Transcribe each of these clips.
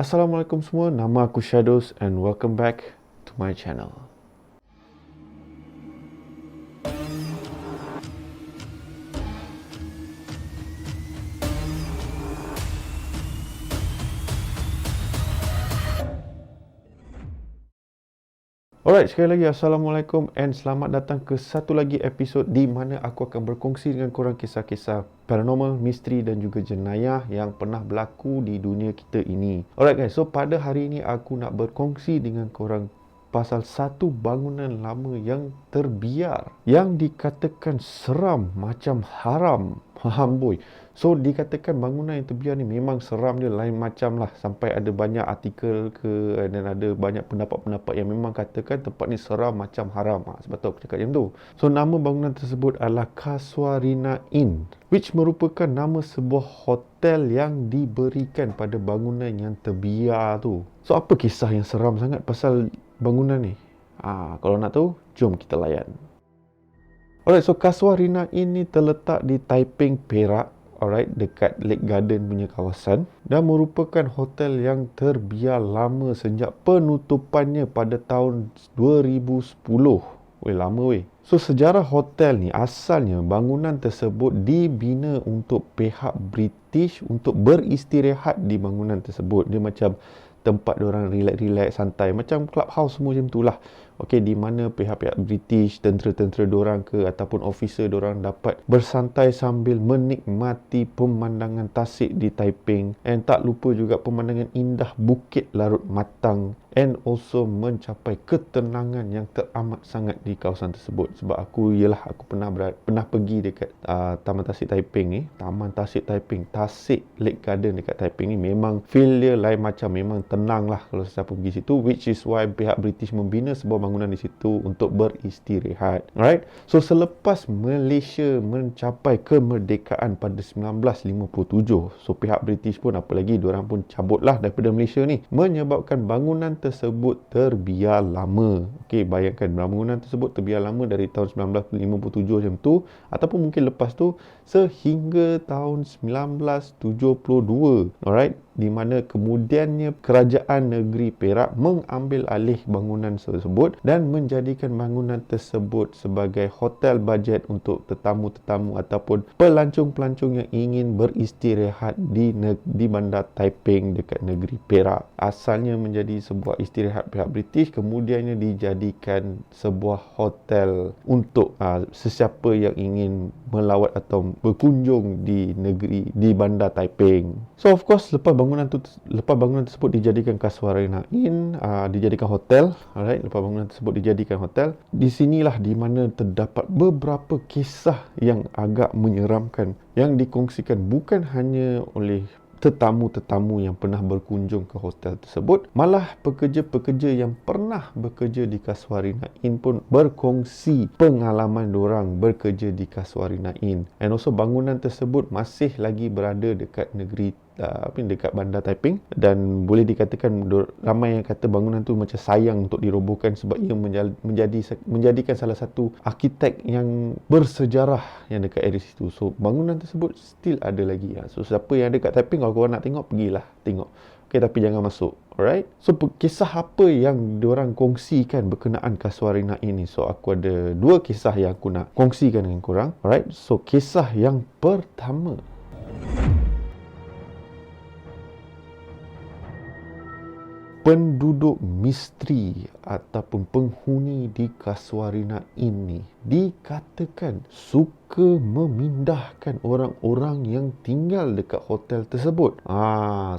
Assalamualaikum semua, nama aku Shadows and welcome back to my channel. Alright, sekali lagi Assalamualaikum and selamat datang ke satu lagi episod di mana aku akan berkongsi dengan korang kisah-kisah paranormal, misteri dan juga jenayah yang pernah berlaku di dunia kita ini. Alright guys, so pada hari ini aku nak berkongsi dengan korang pasal satu bangunan lama yang terbiar, yang dikatakan seram macam haram. Faham boy. So dikatakan bangunan yang terbiar ni memang seram dia lain macam lah. Sampai ada banyak artikel ke dan ada banyak pendapat-pendapat yang memang katakan tempat ni seram macam haram. Sebab tu aku cakap macam tu. So nama bangunan tersebut adalah Casuarina Inn, which merupakan nama sebuah hotel yang diberikan pada bangunan yang terbiar tu. So apa kisah yang seram sangat pasal bangunan ni? Kalau nak tahu, jom kita layan. Alright, so Casuarina ini terletak di Taiping, Perak, alright, dekat Lake Garden punya kawasan, dan merupakan hotel yang terbiar lama sejak penutupannya pada tahun 2010. Weh, lama weh. So sejarah hotel ni, asalnya bangunan tersebut dibina untuk pihak British untuk beristirahat di bangunan tersebut. Dia macam tempat diorang relax-relax, santai, macam clubhouse semua macam tu lah. Okey, di mana pihak-pihak British, tentera-tentera diorang ke ataupun officer diorang dapat bersantai sambil menikmati pemandangan tasik di Taiping, and tak lupa juga pemandangan indah Bukit Larut Matang, and also mencapai ketenangan yang teramat sangat di kawasan tersebut. Sebab aku pernah pergi dekat Taman Tasik Taiping ni, Taman Tasik Taiping, Tasik Lake Garden dekat Taiping ni, memang feel dia lain macam, memang tenang lah kalau sesiapa pergi situ, which is why pihak British membina sebuah bangunan di situ untuk beristirahat. Alright, so selepas Malaysia mencapai kemerdekaan pada 1957, so pihak British pun apa lagi, diorang pun cabutlah daripada Malaysia ni, menyebabkan bangunan tersebut terbiar lama. Okey, bayangkan bangunan tersebut terbiar lama dari tahun 1957 macam tu, ataupun mungkin lepas tu sehingga tahun 1972. Alright, di mana kemudiannya kerajaan negeri Perak mengambil alih bangunan tersebut dan menjadikan bangunan tersebut sebagai hotel bajet untuk tetamu-tetamu ataupun pelancong-pelancong yang ingin beristirahat di bandar Taiping dekat negeri Perak. Asalnya menjadi sebuah istirahat pihak British, kemudiannya dijadikan sebuah hotel untuk sesiapa yang ingin melawat atau berkunjung di bandar Taiping. So of course, lepas bangunan tersebut dijadikan Casuarina Inn, dijadikan hotel. Alright, lepas bangunan tersebut dijadikan hotel, di sinilah di mana terdapat beberapa kisah yang agak menyeramkan yang dikongsikan bukan hanya oleh tetamu-tetamu yang pernah berkunjung ke hotel tersebut, malah pekerja-pekerja yang pernah bekerja di Casuarina Inn pun berkongsi pengalaman diorang bekerja di Casuarina Inn. And also bangunan tersebut masih lagi berada dekat dekat bandar Taiping, dan boleh dikatakan ramai yang kata bangunan tu macam sayang untuk dirobohkan sebab ia menjadikan salah satu arkitek yang bersejarah yang dekat area situ. So bangunan tersebut still ada lagi. So siapa yang ada kat Taiping, kalau korang nak tengok, pergilah tengok. Okay, tapi jangan masuk. Alright. So kisah apa yang diorang kongsikan berkenaan Casuarina ini? So aku ada dua kisah yang aku nak kongsikan dengan korang. Alright. So kisah yang pertama, penduduk misteri ataupun penghuni di Casuarina ini dikatakan suka memindahkan orang-orang yang tinggal dekat hotel tersebut.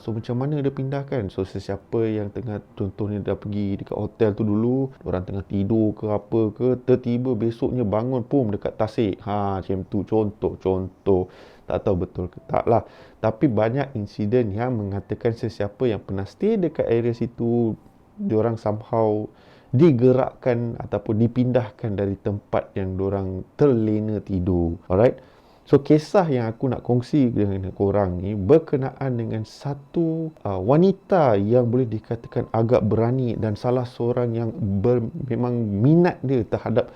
So macam mana dia pindahkan? So sesiapa yang tengah, contohnya dah pergi dekat hotel tu dulu, orang tengah tidur ke apa ke, tiba-tiba besoknya bangun pum dekat tasik. Macam tu contoh. Tak tahu betul ke tak lah. Tapi banyak insiden yang mengatakan sesiapa yang pernah stay dekat area situ, diorang somehow digerakkan ataupun dipindahkan dari tempat yang diorang terlena tidur. Alright. So kisah yang aku nak kongsi dengan korang ni berkenaan dengan satu wanita yang boleh dikatakan agak berani dan salah seorang yang memang minat dia terhadap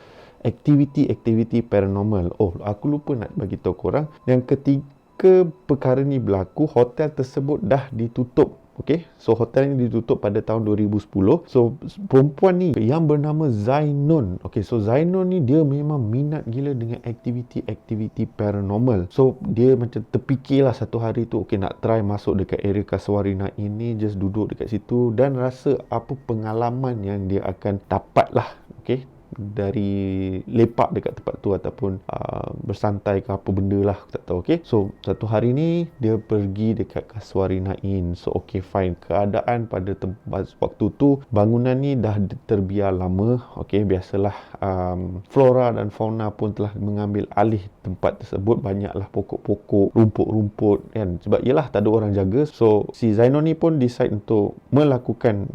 aktiviti-aktiviti paranormal. Aku lupa nak bagi tahu korang yang ketika perkara ni berlaku, hotel tersebut dah ditutup Okay, so hotel ni ditutup pada tahun 2010. So perempuan ni yang bernama Zainun. Okay, so Zainun ni dia memang minat gila dengan aktiviti-aktiviti paranormal. So dia macam terfikirlah satu hari tu, okay, nak try masuk dekat area Kasuarina ini, just duduk dekat situ dan rasa apa pengalaman yang dia akan dapat lah. Okay, dari lepak dekat tempat tu ataupun bersantai ke apa benda lah, aku tak tahu. Okay, so satu hari ni dia pergi dekat Kasuarina Inn. So okay, fine, keadaan pada tempat waktu tu bangunan ni dah terbiar lama. Okay, biasalah, flora dan fauna pun telah mengambil alih tempat tersebut. Banyaklah pokok-pokok, rumput-rumput kan, sebab yelah tak ada orang jaga. So si Zainul ni pun decide untuk melakukan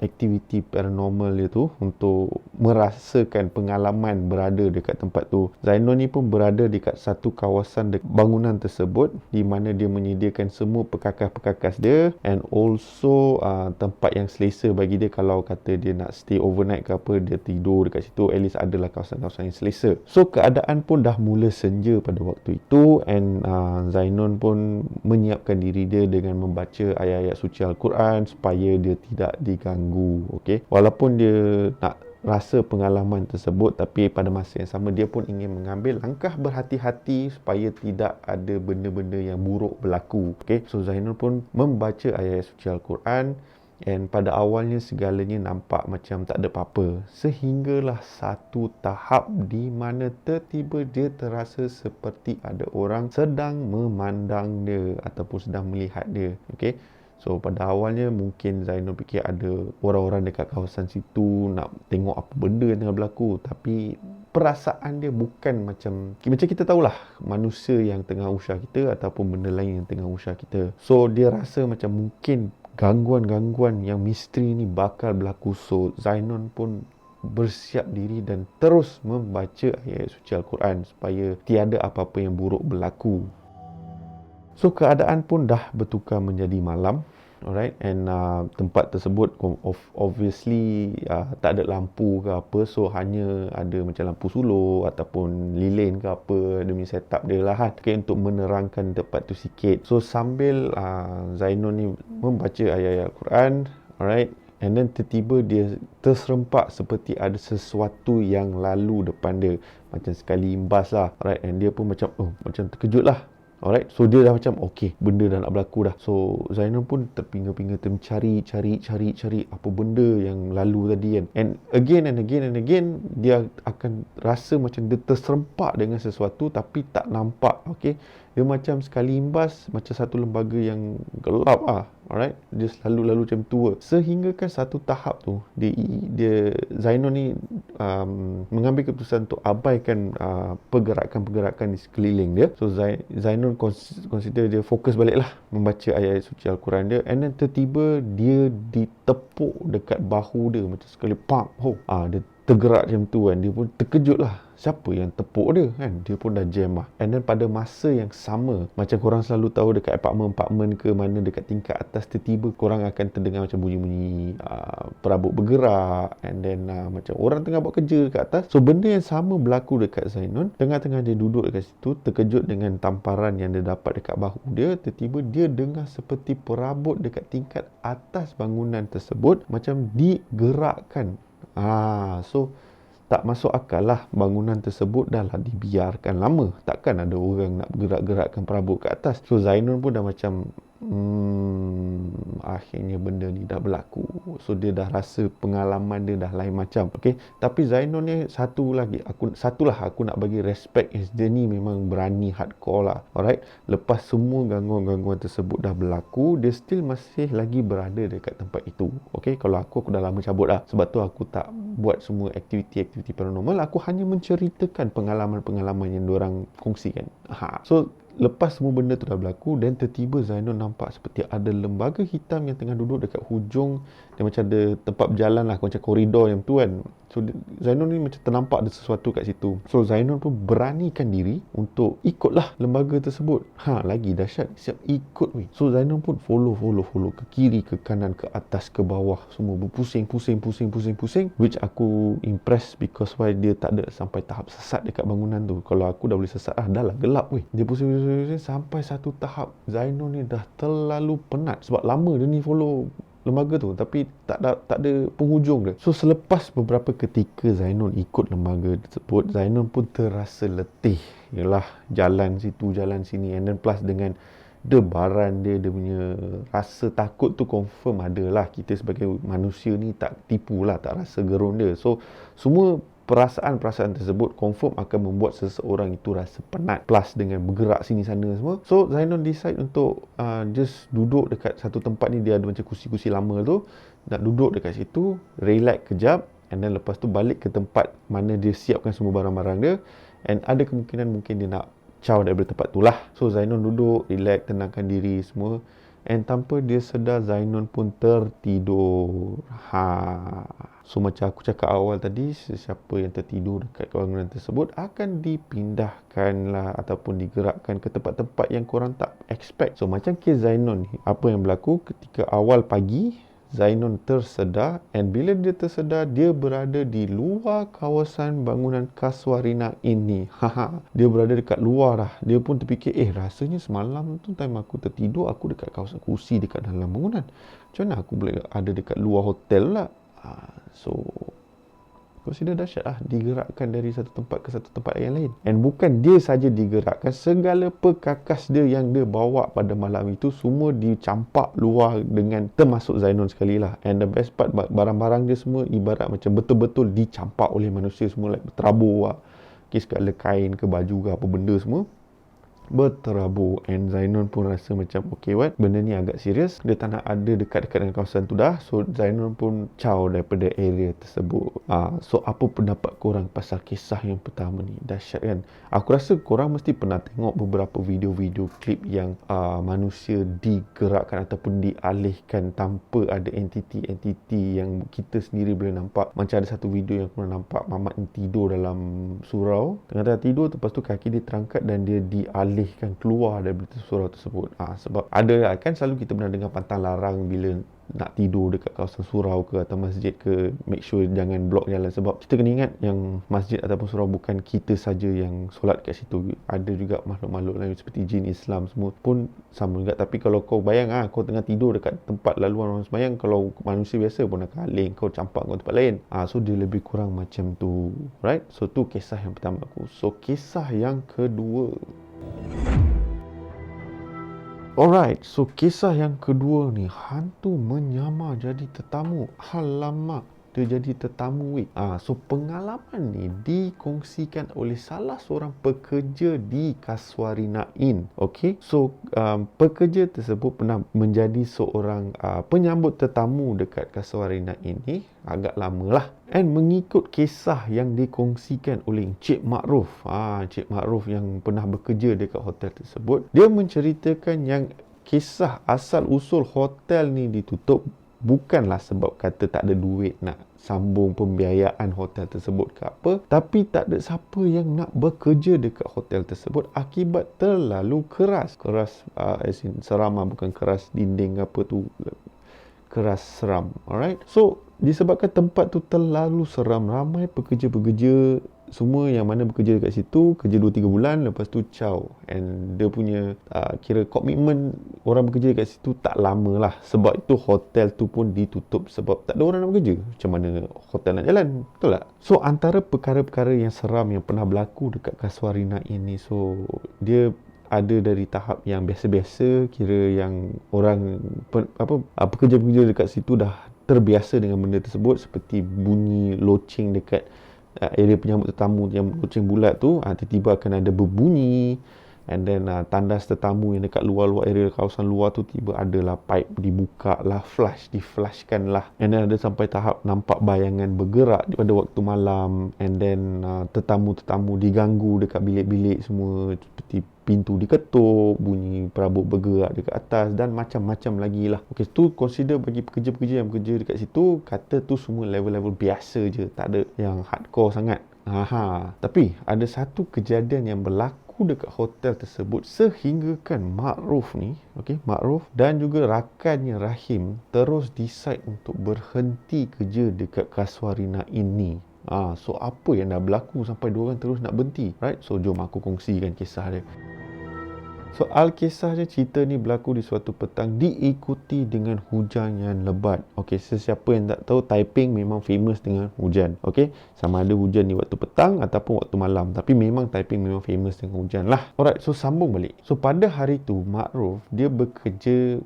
aktiviti paranormal dia tu untuk merasakan pengalaman berada dekat tempat tu. Zainul ni pun berada dekat satu kawasan bangunan tersebut di mana dia menyediakan semua perkakas-perkakas dia and also tempat yang selesa bagi dia kalau kata dia nak stay overnight ke apa, dia tidur dekat situ, at least adalah kawasan-kawasan yang selesa. So keadaan pun dah mula senja pada waktu itu and Zainun pun menyiapkan diri dia dengan membaca ayat-ayat suci Al-Quran supaya dia tidak diganggu. Okay, walaupun dia nak rasa pengalaman tersebut, tapi pada masa yang sama dia pun ingin mengambil langkah berhati-hati supaya tidak ada benda-benda yang buruk berlaku. Okay, so Zainul pun membaca ayat suci Al-Quran and pada awalnya segalanya nampak macam tak ada apa-apa, sehinggalah satu tahap di mana tiba-tiba dia terasa seperti ada orang sedang memandang dia ataupun sedang melihat dia. Okay, so pada awalnya mungkin Zainul fikir ada orang-orang dekat kawasan situ nak tengok apa benda yang tengah berlaku, tapi perasaan dia bukan macam kita tahulah manusia yang tengah usah kita ataupun benda lain yang tengah usah kita. So dia rasa macam mungkin gangguan-gangguan yang misteri ni bakal berlaku. So Zainul pun bersiap diri dan terus membaca ayat suci Al-Quran supaya tiada apa-apa yang buruk berlaku. So keadaan pun dah bertukar menjadi malam. Alright, and tempat tersebut obviously tak ada lampu ke apa, so hanya ada macam lampu suluh ataupun lilin ke apa demi setup dia lah kan, okay, untuk menerangkan tempat tu sikit. So sambil Zainul ni membaca ayat-ayat Al-Quran, alright, and then tiba-tiba dia terserempak seperti ada sesuatu yang lalu depan dia, macam sekali imbas lah, alright, and dia pun macam macam terkejut lah. Alright, so dia dah macam okay, benda dah nak berlaku dah. So Zainul pun terpinga-pinga cari apa benda yang lalu tadi kan. And again dia akan rasa macam dia terserempak dengan sesuatu tapi tak nampak. Okay, dia macam sekali imbas macam satu lembaga yang gelap lah. Alright, dia selalu macam tu. Sehingga kan satu tahap tu dia Zainul ni mengambil keputusan untuk abaikan pergerakan-pergerakan di sekeliling dia. So Zainul consider dia fokus balik lah membaca ayat suci Al-Quran dia, and then tiba-tiba dia ditepuk dekat bahu dia macam sekali pam. Dia tergerak macam tu kan, dia pun terkejut lah, siapa yang tepuk dia kan, dia pun dah jam lah. And then pada masa yang sama, macam korang selalu tahu dekat apartmen ke mana dekat tingkat atas, tiba-tiba korang akan terdengar macam bunyi-bunyi perabot bergerak, and then macam orang tengah buat kerja dekat atas. So benda yang sama berlaku dekat Zainul. Tengah-tengah dia duduk dekat situ, terkejut dengan tamparan yang dia dapat dekat bahu dia, tiba-tiba dia dengar seperti perabot dekat tingkat atas bangunan tersebut macam digerakkan. So tak masuk akal lah, bangunan tersebut dah lah dibiarkan lama, takkan ada orang nak gerak-gerakkan perabot ke atas. So Zainul pun dah macam akhirnya benda ni dah berlaku. So dia dah rasa pengalaman dia dah lain macam. Okay, tapi Zainul ni satu lagi, aku nak bagi respect, dia ni memang berani hardcore lah. Alright, lepas semua gangguan-gangguan tersebut dah berlaku, dia still masih lagi berada dekat tempat itu. Okay, kalau aku dah lama cabut lah, sebab tu aku tak buat semua aktiviti-aktiviti paranormal. Aku hanya menceritakan pengalaman-pengalaman yang diorang kongsikan. So lepas semua benda tu dah berlaku, dan tiba-tiba Zainul nampak seperti ada lembaga hitam yang tengah duduk dekat hujung. Dia macam ada tempat berjalan lah, macam koridor yang tu kan. So Zainul ni macam ternampak ada sesuatu kat situ. So Zainul pun beranikan diri untuk ikutlah lembaga tersebut. Lagi dahsyat, siap ikut weh. So Zainul pun follow ke kiri, ke kanan, ke atas, ke bawah, semua berpusing. Which aku impressed because why dia tak ada sampai tahap sesat dekat bangunan tu. Kalau aku dah boleh sesat dah lah gelap weh. Dia pusing sampai satu tahap Zainon ni dah terlalu penat sebab lama dia ni follow lembaga tu tapi tak ada penghujung dia. So selepas beberapa ketika Zainon ikut lembaga tersebut, Zainon pun terasa letih. Yalah, jalan situ jalan sini, and then plus dengan debaran dia punya rasa takut tu confirm ada lah. Kita sebagai manusia ni tak tipu lah, tak rasa gerun dia. So semua perasaan-perasaan tersebut confirm akan membuat seseorang itu rasa penat, plus dengan bergerak sini sana semua. So Zainon decide untuk just duduk dekat satu tempat ni. Dia ada macam kursi-kursi lama tu, nak duduk dekat situ, relax kejap, and then lepas tu balik ke tempat mana dia siapkan semua barang-barang dia. And ada kemungkinan mungkin dia nak caw daripada tempat tu lah. So Zainon duduk, relax, tenangkan diri semua, and tanpa dia sedar Zainon pun tertidur. So macam aku cakap awal tadi, sesiapa yang tertidur dekat bangunan tersebut akan dipindahkan lah ataupun digerakkan ke tempat-tempat yang korang tak expect. So macam kes Zainon ni, apa yang berlaku ketika awal pagi, Zainon tersedar, and bila dia tersedar, dia berada di luar kawasan bangunan Casuarina ini. Dia berada dekat luar dah. Dia pun terfikir, rasanya semalam tu time aku tertidur, aku dekat kawasan kursi dekat dalam bangunan. Macam mana aku boleh ada dekat luar hotel lah? So consider dahsyat lah, digerakkan dari satu tempat ke satu tempat yang lain. And bukan dia saja digerakkan, segala perkakas dia yang dia bawa pada malam itu semua dicampak luar, dengan termasuk Zainon sekali lah. And the best part, barang-barang dia semua ibarat macam betul-betul dicampak oleh manusia semua, like berterabur lah. Segala kain ke baju ke apa benda semua berterabur. And Zainon pun rasa macam okay, what, benda ni agak serius, dia tak nak ada dekat-dekat dengan kawasan tu dah. So Zainon pun caw daripada area tersebut. So apa pendapat korang pasal kisah yang pertama ni? Dahsyat kan? Aku rasa korang mesti pernah tengok beberapa video-video klip yang manusia digerakkan ataupun dialihkan tanpa ada entiti-entiti yang kita sendiri boleh nampak. Macam ada satu video yang korang nampak Mamat ni tidur dalam surau, tengah-tengah tidur, lepas tu kaki dia terangkat dan dia dialihkan keluar daripada surau tersebut. Sebab ada lah, kan selalu kita pernah dengar pantang larang bila nak tidur dekat kawasan surau ke atau masjid ke, make sure jangan block jalan. Sebab kita kena ingat yang masjid ataupun surau bukan kita saja yang solat kat situ. Ada juga makhluk-makhluk lain seperti jin, Islam semua pun sama juga. Tapi kalau kau bayang kau tengah tidur dekat tempat laluan orang sembahyang, kalau manusia biasa pun akan aling kau, campak kau tempat lain. So dia lebih kurang macam tu, right? So tu kisah yang pertama aku. So kisah yang kedua, alright, so kisah yang kedua ni, hantu menyamar jadi tetamu. Alamak, dia jadi tetamu weh. So pengalaman ni dikongsikan oleh salah seorang pekerja di Casuarina Inn. Okay, so pekerja tersebut pernah menjadi seorang penyambut tetamu dekat Casuarina Inn ni agak lama lah. And mengikut kisah yang dikongsikan oleh Encik Makruf, Encik Makruf yang pernah bekerja dekat hotel tersebut, dia menceritakan yang kisah asal usul hotel ni ditutup bukanlah sebab kata tak ada duit nak sambung pembiayaan hotel tersebut ke apa, tapi tak ada siapa yang nak bekerja dekat hotel tersebut akibat terlalu keras. Keras as in seram, bukan keras dinding apa tu, keras seram. Alright, so disebabkan tempat tu terlalu seram, ramai pekerja-pekerja semua yang mana bekerja dekat situ, kerja 2-3 bulan, lepas tu caw. And dia punya kira komitmen orang bekerja dekat situ tak lama lah. Sebab itu hotel tu pun ditutup sebab tak ada orang nak bekerja. Macam mana hotel nak jalan, betul tak? So antara perkara-perkara yang seram yang pernah berlaku dekat Casuarina ini, so dia ada dari tahap yang biasa-biasa, kira yang orang pekerja-pekerja dekat situ dah terbiasa dengan benda tersebut, seperti bunyi loceng dekat area penyambut tetamu yang loceng bulat tu, tiba-tiba akan ada berbunyi. And then tandas tetamu yang dekat luar-luar area kawasan luar tu, tiba adalah pipe dibuka lah, diflashkan lah. And then ada sampai tahap nampak bayangan bergerak pada waktu malam. And then tetamu-tetamu diganggu dekat bilik-bilik semua, seperti pintu diketuk, bunyi perabot bergerak dekat atas dan macam-macam lagi lah. Okay, tu consider bagi pekerja-pekerja yang bekerja dekat situ, kata tu semua level-level biasa je, tak ada yang hardcore sangat. Tapi ada satu kejadian yang berlaku dekat hotel tersebut sehinggakan Makruf ni, Makruf dan juga rakannya Rahim terus decide untuk berhenti kerja dekat Casuarina ini. So apa yang dah berlaku sampai diorang terus nak berhenti, right? So jom aku kongsikan kisah dia. So Alkisahnya cerita ni berlaku di suatu petang diikuti dengan hujan yang lebat. Okey, sesiapa yang tak tahu, Taiping memang famous dengan hujan. Okey, sama ada hujan di waktu petang ataupun waktu malam, tapi memang Taiping memang famous dengan hujan lah. Alright, so sambung balik. So pada hari tu Makruf dia bekerja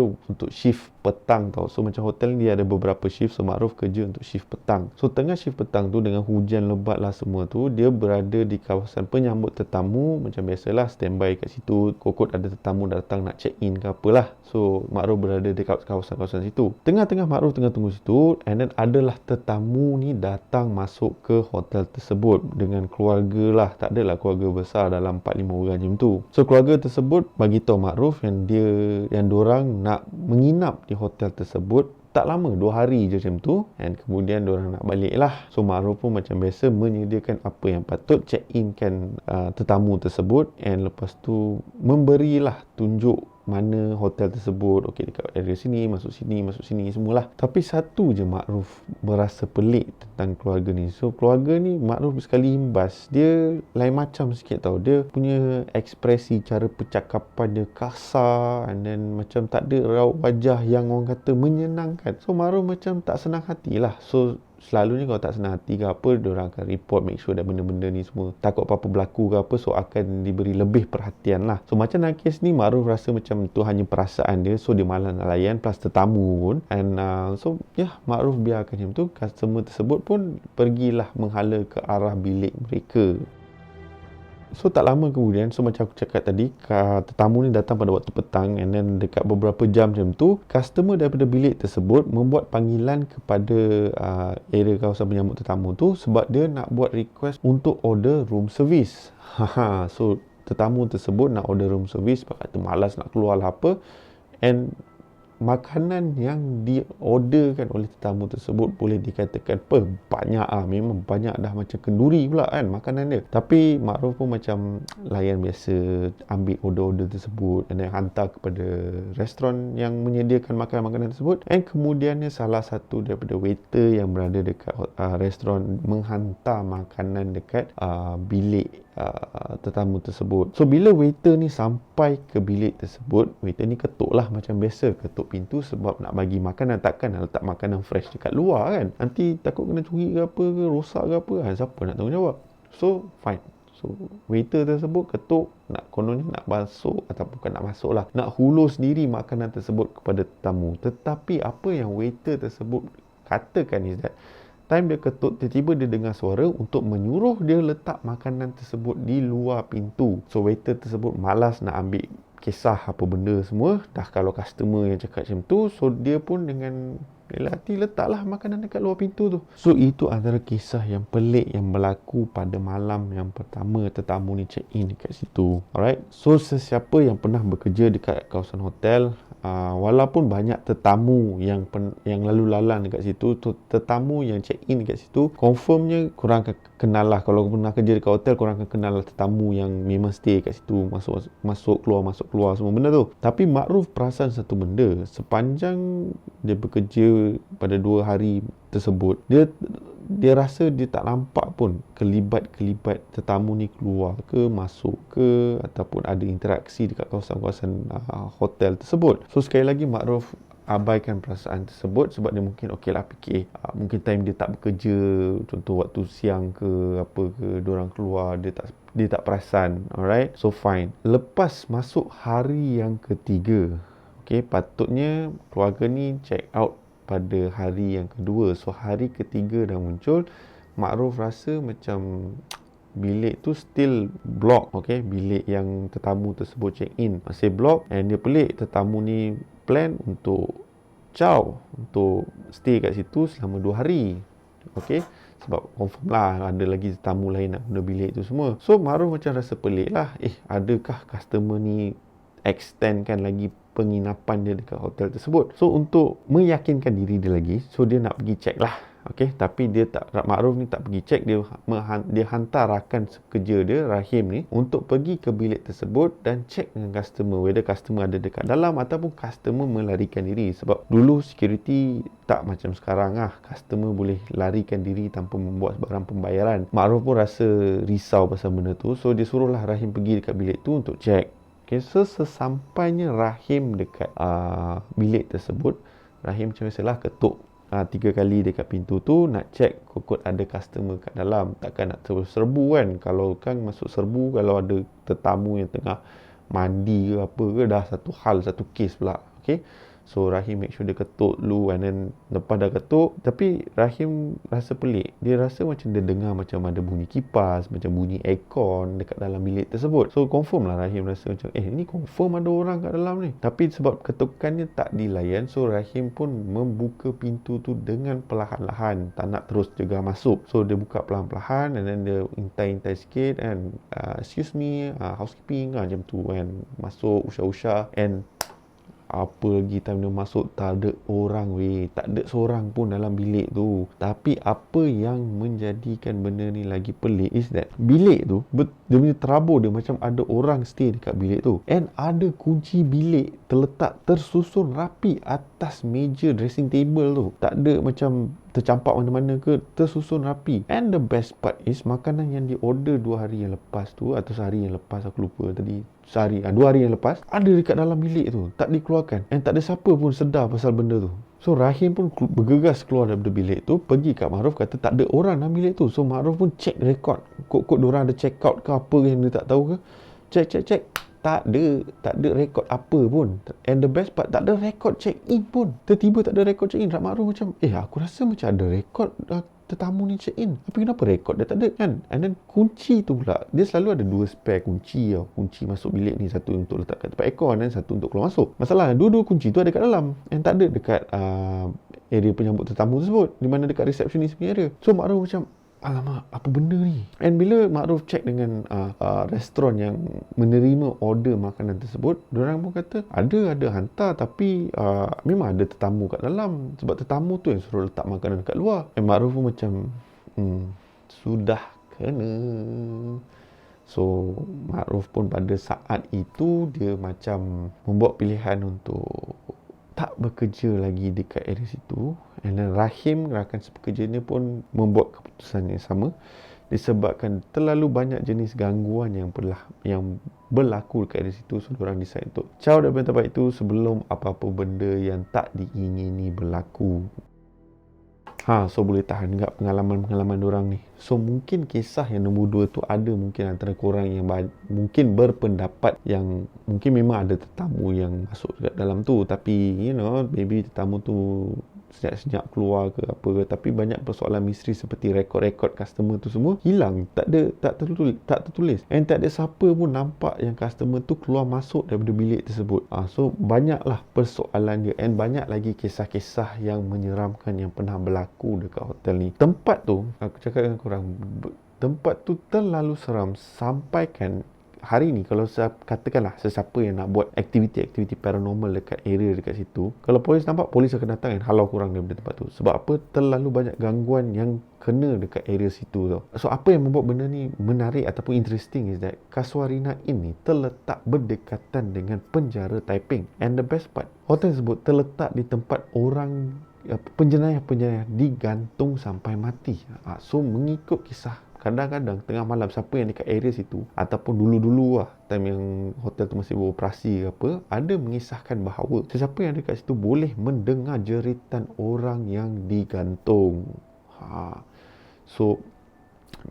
untuk shift petang tau. So macam hotel ni dia ada beberapa shift, so Makruf kerja untuk shift petang. So tengah shift petang tu dengan hujan lebat lah semua tu, dia berada di kawasan penyambut tetamu macam biasalah, standby kat situ. Kokot ada tetamu datang nak check in ke apalah. So Makruf berada di kawasan-kawasan situ. Tengah-tengah Makruf tengah tunggu situ, and then adalah tetamu ni datang masuk ke hotel tersebut dengan keluarga lah. Tak adalah keluarga besar dalam 4-5 orang macam tu. So keluarga tersebut bagi tahu Makruf yang diorang nak menginap di hotel tersebut tak lama, 2 hari je macam tu, dan kemudian diorang nak balik lah. So Makruf pun macam biasa menyediakan apa yang patut, check in kan tetamu tersebut, and lepas tu memberilah tunjuk mana hotel tersebut. Okey, dekat area sini, masuk sini semualah. Tapi satu je Makruf berasa pelik tentang keluarga ni. So keluarga ni Makruf sekali imbas, dia lain macam sikit tau. Dia punya ekspresi, cara percakapan dia kasar, and then macam tak ada raut wajah yang orang kata menyenangkan. So Makruf macam tak senang hati lah. So selalunya kalau tak senang hati ke apa, diorang akan report, make sure dah benda-benda ni semua, takut apa-apa berlaku ke apa, so akan diberi lebih perhatian lah. So macam dalam kes ni, Makruf rasa macam tu hanya perasaan dia, so dia malas nak layan, plus tetamu pun, and so Makruf biarkan macam tu. Customer tersebut pun pergilah menghala ke arah bilik mereka. So tak lama kemudian, so macam aku cakap tadi, tetamu ni datang pada waktu petang, and then dekat beberapa jam macam tu, customer daripada bilik tersebut membuat panggilan kepada area kawasan penyambut tetamu tu sebab dia nak buat request untuk order room service. So tetamu tersebut nak order room service sebab kata malas nak keluar lah apa, and makanan yang diorderkan oleh tetamu tersebut boleh dikatakan banyak memang banyak dah, macam kenduri pula kan makanan dia. Tapi Makruf pun macam layan biasa, ambil order-order tersebut dan hantar kepada restoran yang menyediakan makanan-makanan tersebut. Dan kemudiannya salah satu daripada waiter yang berada dekat restoran menghantar makanan dekat bilik tetamu tersebut. So bila waiter ni sampai ke bilik tersebut, waiter ni ketuk lah macam biasa, ketuk pintu sebab nak bagi makanan. Takkan nak letak makanan fresh dekat luar kan, nanti takut kena curi ke apa ke, rosak ke apa kan, siapa nak tanggungjawab. So fine, so waiter tersebut ketuk, nak kononnya nak masuk, ataupun bukan nak masuk lah, nak hulur sendiri makanan tersebut kepada tetamu. Tetapi apa yang waiter tersebut katakan is that time dia ketuk, tiba-tiba dia dengar suara untuk menyuruh dia letak makanan tersebut di luar pintu. So waiter tersebut malas nak ambil kisah apa benda semua. Dah kalau customer yang cakap macam tu, so dia pun dengan rela hati letaklah makanan dekat luar pintu tu. So itu antara kisah yang pelik yang berlaku pada malam yang pertama tetamu ni check in dekat situ. Alright, so sesiapa yang pernah bekerja dekat kawasan hotel, walaupun banyak tetamu yang lalu lalang dekat situ, tetamu yang check in dekat situ, confirmnya korang akan kenal lah. Kalau pernah kerja dekat hotel, korang akan kenal lah tetamu yang memang stay kat situ, masuk keluar semua benda tu. Tapi Makruf perasan satu benda, sepanjang dia bekerja pada 2 hari tersebut, dia rasa dia tak nampak pun kelibat-kelibat tetamu ni keluar ke, masuk ke, ataupun ada interaksi dekat kawasan-kawasan hotel tersebut. So sekali lagi Makruf abaikan perasaan tersebut sebab dia mungkin fikir mungkin time dia tak bekerja, contoh waktu siang ke apa ke, diorang keluar, dia tak perasan. Alright, so fine. Lepas masuk hari yang ketiga, patutnya keluarga ni check out pada hari yang kedua. So hari ketiga dah muncul, Makruf rasa macam bilik tu still block. Bilik yang tetamu tersebut check in masih block, and dia pelik, tetamu ni plan untuk untuk stay kat situ selama 2 hari. Sebab confirm lah ada lagi tetamu lain nak guna bilik tu semua. So Makruf macam rasa pelik lah, adakah customer ni extendkan lagi penginapan dia dekat hotel tersebut. So untuk meyakinkan diri dia lagi, so dia nak pergi check lah Okey, tapi dia tak, Ma'ruf ni tak pergi cek, dia hantar rakan kerja dia Rahim ni untuk pergi ke bilik tersebut dan cek dengan customer whether customer ada dekat dalam ataupun customer melarikan diri. Sebab dulu security tak macam sekarang customer boleh larikan diri tanpa membuat sebarang pembayaran. Ma'ruf pun rasa risau pasal benda tu, so dia suruhlah Rahim pergi dekat bilik tu untuk cek. Okay, so sesampainya Rahim dekat bilik tersebut, Rahim macam biasalah ketuk 3 kali dekat pintu tu nak cek kokot ada customer kat dalam. Takkan nak terus serbu kan. Kalau kan masuk serbu, kalau ada tetamu yang tengah mandi ke apa ke, dah satu hal, satu kes pula. Okay, so Rahim make sure dia ketuk dulu, and then lepas dah ketuk, tapi Rahim rasa pelik. Dia rasa macam dia dengar macam ada bunyi kipas, macam bunyi aircon dekat dalam bilik tersebut. So confirm lah Rahim rasa macam ni confirm ada orang kat dalam ni. Tapi sebab ketukannya tak dilayan, so Rahim pun membuka pintu tu dengan perlahan-lahan, tak nak terus jegar masuk. So dia buka perlahan-lahan, and then dia intai-intai sikit and excuse me, housekeeping macam tu kan. Masuk usah-usah, and apa lagi time dia masuk, tak ada orang weh. Tak ada seorang pun dalam bilik tu. Tapi apa yang menjadikan benda ni lagi pelik is that bilik tu, dia punya terabur dia macam ada orang stay dekat bilik tu. And ada kunci bilik terletak tersusun rapi atas meja dressing table tu. Tak ada macam tercampak mana-mana ke, tersusun rapi. And the best part is makanan yang di order 2 hari yang lepas tu, atau sehari yang lepas, aku lupa tadi, 2 hari yang lepas, ada dekat dalam bilik tu, tak dikeluarkan. And tak ada siapa pun sedar pasal benda tu. So Rahim pun bergegas keluar daripada bilik tu, pergi kat Ma'ruf, kata tak ada orang dalam bilik tu. So Ma'ruf pun check rekod, kod diorang ada check out ke apa yang dia tak tahu ke. Check, tak ada rekod apa pun. And the best part, tak ada rekod check in pun. Tiba-tiba tak ada rekod check in. Ma'ruf macam, aku rasa macam ada rekod tetamu ni check in, tapi kenapa rekod dia tak ada kan. And then kunci tu pula, dia selalu ada 2 spare kunci tau. Kunci masuk bilik ni, satu untuk letak kat tempat aircon dan satu untuk keluar masuk. Masalah, dua-dua kunci tu ada kat dalam, and tak ada dekat area penyambut tetamu tersebut, di mana dekat receptionist punya area. So Ma'ruf macam, alamak, apa benda ni? And bila Ma'ruf check dengan restoran yang menerima order makanan tersebut, diorang pun kata ada hantar, tapi memang ada tetamu kat dalam, sebab tetamu tu yang suruh letak makanan kat luar. And Ma'ruf pun macam sudah kena. So Ma'ruf pun pada saat itu dia macam membuat pilihan untuk tak bekerja lagi dekat area situ. And then Rahim, rakan sepekerjanya pun membuat keputusan yang sama, disebabkan terlalu banyak jenis gangguan yang berlaku dekat area situ. So diorang decide untuk caw daripada tempat itu sebelum apa-apa benda yang tak diingini berlaku. So boleh tahan juga pengalaman-pengalaman diorang ni. So mungkin kisah yang nombor 2 tu ada mungkin antara korang yang mungkin berpendapat yang mungkin memang ada tetamu yang masuk dekat dalam tu, tapi maybe tetamu tu senyap-senyap keluar ke apa ke, tapi banyak persoalan misteri seperti rekod-rekod customer tu semua hilang, tak tertulis, and tak ada siapa pun nampak yang customer tu keluar masuk daripada bilik tersebut. So banyaklah persoalan dia, and banyak lagi kisah-kisah yang menyeramkan yang pernah berlaku dekat hotel ni. Tempat tu, aku cakap dengan korang, tempat tu terlalu seram sampaikan hari ni, kalau katakanlah sesiapa yang nak buat aktiviti-aktiviti paranormal dekat area dekat situ, kalau polis nampak, polis akan datang dan halau korang daripada tempat tu. Sebab apa? Terlalu banyak gangguan yang kena dekat area situ tau. So apa yang membuat benda ni menarik ataupun interesting is that Casuarina ini terletak berdekatan dengan penjara Taiping. And the best part, hotel tersebut terletak di tempat orang penjenayah-penjenayah digantung sampai mati. So mengikut kisah, kadang-kadang tengah malam, siapa yang dekat area situ, ataupun dulu-dulu time yang hotel tu masih beroperasi ke apa, ada mengisahkan bahawa sesiapa yang dekat situ boleh mendengar jeritan orang yang digantung. So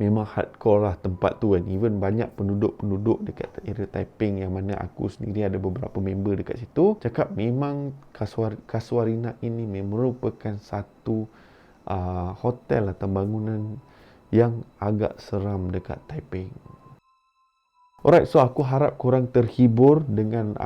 memang hardcore lah tempat tu kan. Even banyak penduduk-penduduk dekat area Taiping, yang mana aku sendiri ada beberapa member dekat situ, cakap memang Casuarina ini merupakan satu hotel atau bangunan yang agak seram dekat Taiping. Alright, so aku harap korang terhibur dengan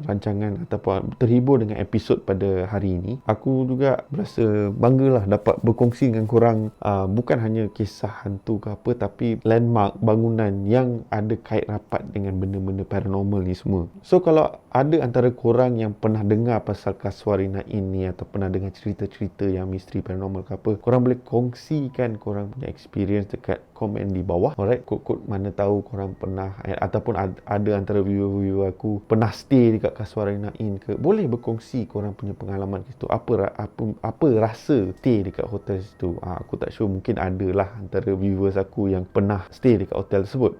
rancangan ataupun terhibur dengan episod pada hari ini. Aku juga berasa banggalah dapat berkongsi dengan korang bukan hanya kisah hantu ke apa, tapi landmark bangunan yang ada kait rapat dengan benda-benda paranormal ni semua. So kalau ada antara korang yang pernah dengar pasal Kasuarina ini atau pernah dengar cerita-cerita yang misteri paranormal ke apa, korang boleh kongsikan korang punya experience dekat komen di bawah. Alright, kod-kod mana tahu korang pernah ataupun ada antara viewer-viewer aku pernah stay dekat Kasuarina Inn ke, boleh berkongsi korang punya pengalaman situ. Apa rasa stay dekat hotel situ. Aku tak sure, mungkin ada lah antara viewers aku yang pernah stay dekat hotel tersebut.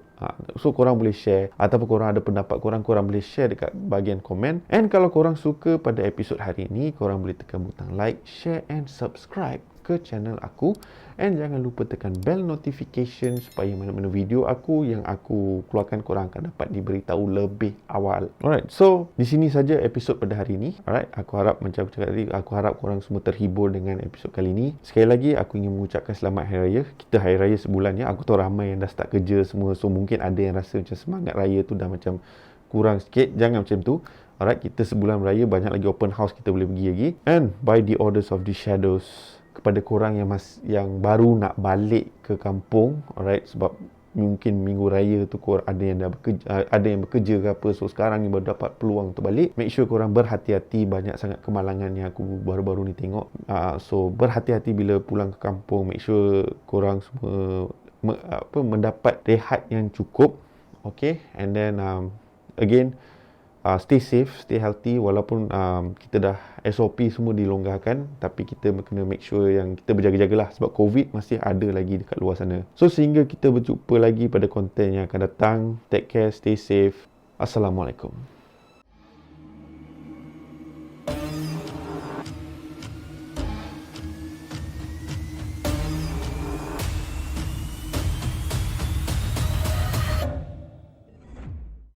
So korang boleh share, ataupun korang ada pendapat korang boleh share dekat bahagian komen. And kalau korang suka pada episod hari ini, korang boleh tekan butang like, share and subscribe ke channel aku. And jangan lupa tekan bell notification supaya mana-mana video aku yang aku keluarkan korang akan dapat diberitahu lebih awal. Alright, so di sini saja episod pada hari ini. Alright, aku harap macam cakap tadi, aku harap korang semua terhibur dengan episod kali ini. Sekali lagi aku ingin mengucapkan selamat Hari Raya. Kita Hari Raya sebulan ya. Aku tahu ramai yang dah start kerja semua, so mungkin ada yang rasa macam semangat raya tu dah macam kurang sikit. Jangan macam tu. Alright, kita sebulan raya banyak lagi open house kita boleh pergi lagi. And by the orders of the shadows, kepada korang yang baru nak balik ke kampung, alright, sebab mungkin minggu raya tu korang ada yang bekerja ke apa, so sekarang ni baru dapat peluang untuk balik. Make sure korang berhati-hati, banyak sangat kemalangan yang aku baru-baru ni tengok. So berhati-hati bila pulang ke kampung. Make sure korang semua mendapat rehat yang cukup. Okay, and then again, stay safe, stay healthy. Walaupun kita dah SOP semua dilonggarkan, tapi kita kena make sure yang kita berjaga-jagalah, sebab COVID masih ada lagi dekat luar sana. So sehingga kita berjumpa lagi pada konten yang akan datang. Take care, stay safe. Assalamualaikum.